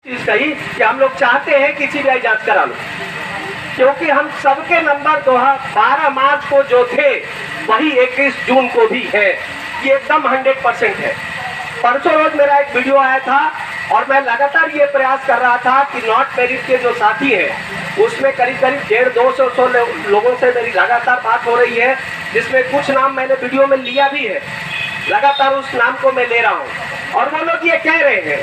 चीज कही कि हम लोग चाहते हैं कि सीबीआई जांच करा लो, क्योंकि हम सबके नंबर 12 मार्च को जो थे वही 21 जून को भी है। ये एकदम 100% है। परसों रोज मेरा एक वीडियो आया था और मैं लगातार ये प्रयास कर रहा था कि नॉट मैरिड के जो साथी हैं उसमें करीब 150-200 लोगों से मेरी लगातार बात हो रही है, जिसमें कुछ नाम मैंने वीडियो में लिया भी है। लगातार उस नाम को मैं ले रहा हूँ और वो लोग ये कह रहे हैं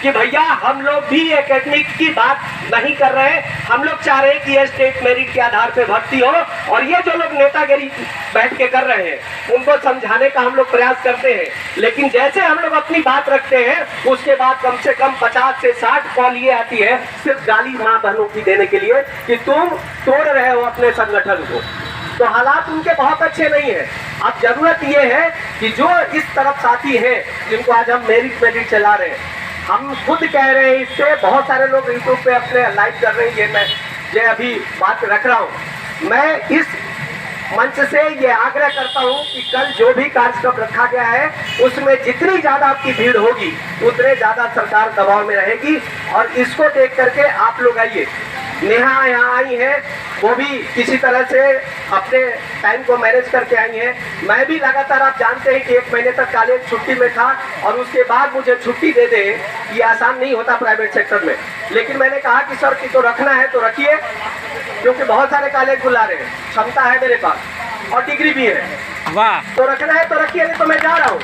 कि भैया हम लोग भी एकेडमिक की बात नहीं कर रहे हैं, हम लोग चाह रहे हैं कि ये स्टेट मेरिट के आधार पे भर्ती हो। और ये जो लोग नेतागिरी बैठ के कर रहे हैं उनको समझाने का हम लोग प्रयास करते हैं, लेकिन जैसे हम लोग अपनी बात रखते हैं उसके बाद कम से कम 50 से 60 कॉल ये आती है सिर्फ गाली माँ बहनों की देने के लिए कि तुम तोड़ रहे हो अपने संगठन को। तो हालात उनके बहुत अच्छे नहीं है। अब जरूरत ये है कि जो इस तरफ साथी हैं जिनको आज हम मेरिट चला रहे हैं, हम खुद कह रहे हैं, इससे बहुत सारे लोग यूट्यूब पे अपने लाइव कर रहे हैं, मैं जो अभी बात रख रहा हूँ। मैं इस मंच से ये आग्रह करता हूँ कि कल जो भी कार्यक्रम रखा गया है उसमें जितनी ज्यादा आपकी भीड़ होगी उतने ज्यादा सरकार दबाव में रहेगी। और इसको देख करके आप लोग आइए। नेहा यहाँ आई है, वो भी किसी तरह से अपने टाइम को मैनेज करके आई है। मैं भी लगातार, आप जानते हैं कि 1 महीने तक कॉलेज छुट्टी में था और उसके बाद मुझे छुट्टी दे दे ये आसान नहीं होता प्राइवेट सेक्टर में। लेकिन मैंने कहा कि सर कि तो रखना है तो रखिए, क्योंकि बहुत सारे कॉलेज बुला रहे हैं, क्षमता है मेरे पास और डिग्री भी है। वाह, तो रखना है तो रखिए, नहीं तो मैं जा रहा हूँ।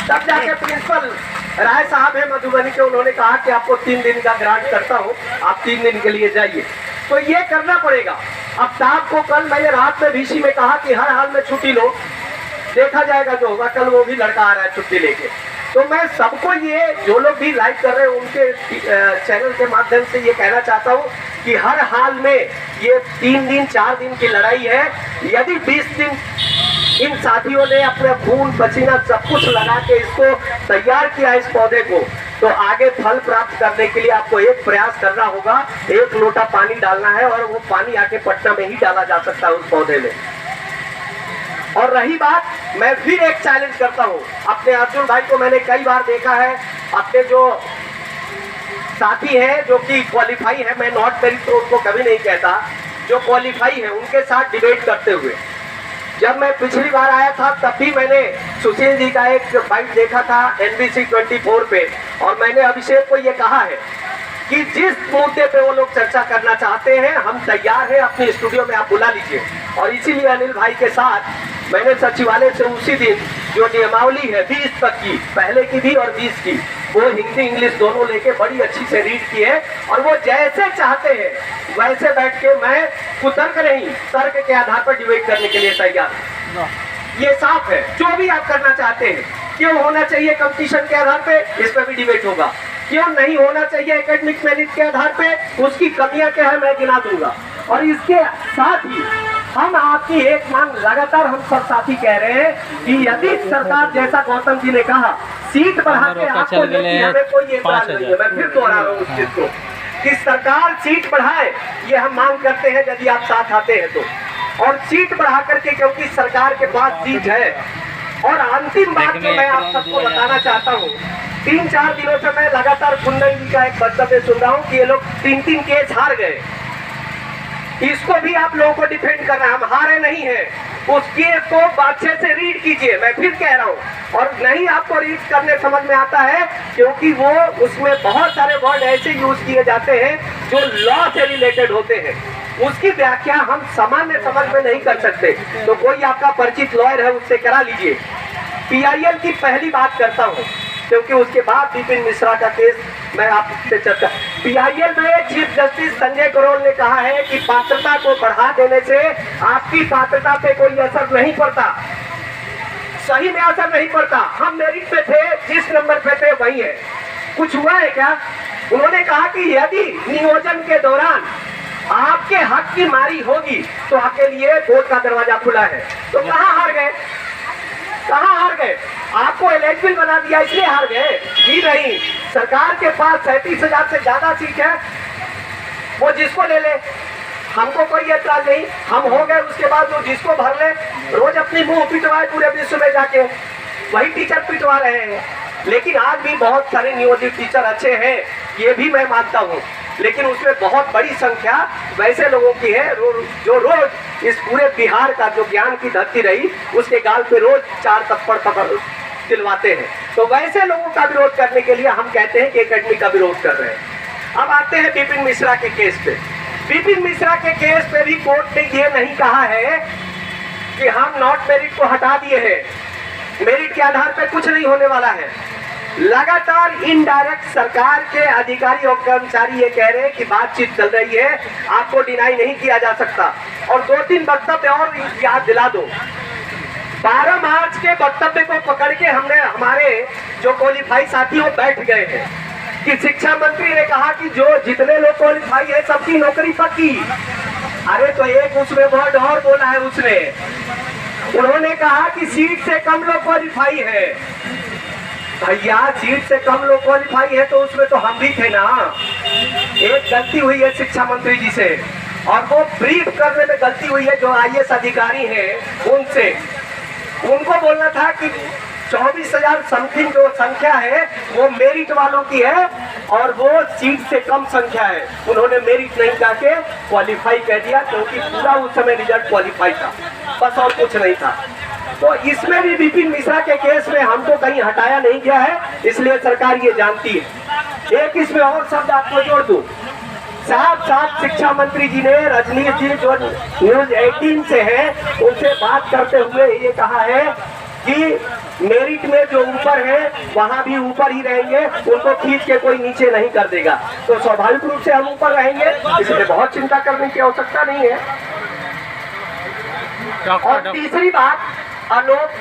तब जाके प्रिंसिपल राय साहब है मधुबनी के, उन्होंने कहा कि आपको 3 दिन का ग्रांट करता हूँ, आप 3 दिन के लिए जाइए। तो ये करना पड़ेगा। अब साहब को कल मैंने रात में VC में कहा कि हर हाल में छुट्टी लो, देखा जाएगा जो होगा। कल वो भी लड़का आ रहा है छुट्टी लेके। तो मैं सबको ये जो लोग भी लाइव कर रहे हैं उनके चैनल के माध्यम से ये कहना चाहता हूँ कि हर हाल में ये 3 दिन 4 दिन की लड़ाई है। यदि 20 दिन इन साथियों ने अपने खून पसीना सब कुछ लगा के इसको तैयार किया इस पौधे को, तो आगे फल प्राप्त करने के लिए आपको एक प्रयास करना होगा। 1 लोटा पानी डालना है और वो पानी आके पटना में ही डाला जा सकता है उस पौधे में। और रही बात, मैं फिर एक चैलेंज करता हूँ अपने अर्जुन भाई को। मैंने कई बार देखा है अपने जो साथी हैं जो कि क्वालिफाई है, मैं नॉट मेरिट तो उनको कभी नहीं कहता, जो क्वालिफाई है उनके साथ डिबेट करते हुए। जब मैं पिछली बार आया था तब भी मैंने सुशील जी का एक फाइट देखा था NBC 24 पे, और मैंने अभिषेक को ये कहा है कि जिस मुद्दे पे वो लोग चर्चा करना चाहते हैं हम तैयार हैं, अपने स्टूडियो में आप बुला लीजिए। और इसीलिए अनिल भाई के साथ मैंने सचिवालय से उसी दिन जो नियमावली है 20 तक की, पहले की भी और 20 की, वो हिंदी इंग्लिश दोनों लेके बड़ी अच्छी से रीड की है। और वो जैसे चाहते हैं वैसे बैठ के, मैं कुतर्क नहीं तर्क के आधार पर डिबेट करने के लिए तैयार हूं। ये साफ है, जो भी आप करना चाहते हैं। क्यों होना चाहिए कंपटीशन के आधार पे, इस पर भी डिबेट होगा। क्यों नहीं होना चाहिए एकेडमिक मेरिट के आधार पे, उसकी कमियां क्या है मैं गिना दूंगा। और इसके साथ ही हम आपकी एक मांग लगातार हम सब साथी कह रहे हैं कि यदि सरकार, जैसा गौतम जी ने कहा, सीट बढ़ा के आपको लेती है, हमें कोई एतराज नहीं है। मैं फिर दोहरा रहा हूँ उस चीज को कि सरकार सीट बढ़ाए, ये हम मांग करते हैं यदि आप साथ आते हैं तो। और सीट बढ़ा करके, क्योंकि सरकार के पास सीट है। और अंतिम बात जो मैं आप सबको बताना चाहता हूँ, 3-4 दिनों से मैं लगातार कुंदन जी का एक वक्तव्य सुन रहा हूँ कि ये लोग 3 केस हार गए। इसको भी आप लोगों को डिफेंड करना है, हम हारे नहीं हैं। उस केस को अच्छे से रीड कीजिए, मैं फिर कह रहा हूँ। और नहीं आपको रीड करने समझ में आता है क्योंकि वो उसमें बहुत सारे वर्ड ऐसे यूज किए जाते हैं जो लॉ से रिलेटेड होते हैं, उसकी व्याख्या हम सामान्य समझ में नहीं कर सकते। तो कोई आपका परिचित लॉयर है उससे करा लीजिए। PIL की पहली बात करता हूँ क्योंकि उसके बाद विपिन मिश्रा का केस मैं आपसे चर्चा। PIL में चीफ जस्टिस संजय करोल ने कहा है कि पात्रता को बढ़ा देने से आपकी पात्रता पे कोई असर नहीं पड़ता, सही में असर नहीं पड़ता। हम मेरिट पे थे, जिस नंबर पे थे वही है। कुछ हुआ है क्या? उन्होंने कहा कि यदि नियोजन के दौरान आपके हक की मारी होगी तो आपके लिए कोर्ट का दरवाजा खुला है। तो कहाँ हार गए? कहाँ हार गए? आपको एलिजिबल बना दिया इसलिए हार गए? जी नहीं, सरकार के पास 37,000 से ज्यादा सीट है, वो जिसको ले ले, हमको कोई एतराज नहीं। हम हो गए, उसके बाद वो जिसको भर ले। रोज अपनी मुंह पिटवाए पूरे विश्व में जाके, वही टीचर पिटवा रहे हैं। लेकिन आज भी बहुत सारे नियोजित टीचर अच्छे हैं, ये भी मैं मानता हूँ, लेकिन उसमें बहुत बड़ी संख्या वैसे लोगों की है जो रोज इस पूरे बिहार का जो ज्ञान की धरती रही उसके गाल पे रोज 4 थप्पड़ पकड़ दिलवाते हैं। तो वैसे लोगों का विरोध करने के लिए हम कहते हैं कि एकेडमी का विरोध कर रहे हैं। अब आते हैं विपिन मिश्रा के केस पे। विपिन मिश्रा के केस पे भी कोर्ट ने ये नहीं कहा है कि हम नॉट मेरिट को हटा दिए हैं, मेरिट के आधार पर कुछ नहीं होने वाला है। लगातार इनडायरेक्ट सरकार के अधिकारी और कर्मचारी ये कह रहे हैं कि बातचीत चल रही है, आपको डिनाई नहीं किया जा सकता। और 2-3 वक्तव्य और याद दिला दो। 12 मार्च के वक्तव्य को पकड़ के हमने हमारे जो क्वालिफाई साथी वो बैठ गए हैं कि शिक्षा मंत्री ने कहा कि जो जितने लोग क्वालिफाई है सबकी नौकरी पक्की। अरे तो एक उसमें वर्ड और बोला है उसने, उन्होंने कहा कि सीट से कम लोग क्वालिफाई है। भैया सीट से कम लोग क्वालिफाई है तो उसमें तो हम भी थे ना। एक गलती हुई है शिक्षा मंत्री जी से, और वो ब्रीफ करने में गलती हुई है जो IAS अधिकारी हैं उनसे। उनको बोलना था कि 24,000 समथिंग जो संख्या है वो मेरिट वालों की है और वो सीट से कम संख्या है। उन्होंने मेरिट नहीं कहा के क्वालिफाई कह दिया, क्योंकि पूरा उस समय रिजल्ट क्वालिफाई था, बस और कुछ नहीं था। तो इसमें भी विपिन मिश्रा के केस में हमको कहीं हटाया नहीं गया है, इसलिए सरकार ये जानती है। एक इसमें और शब्द आपको जोड़ दूं, साफ शिक्षा मंत्री जी ने रजनीश जी जो न्यूज 18 से हैं उनसे बात करते हुए ये कहा है कि मेरिट में जो ऊपर है वहां भी ऊपर ही रहेंगे, उनको खींच के कोई नीचे नहीं कर देगा। तो स्वाभाविक रूप से हम ऊपर रहेंगे, इसलिए बहुत चिंता करने की आवश्यकता नहीं है। और तीसरी बात, आलोक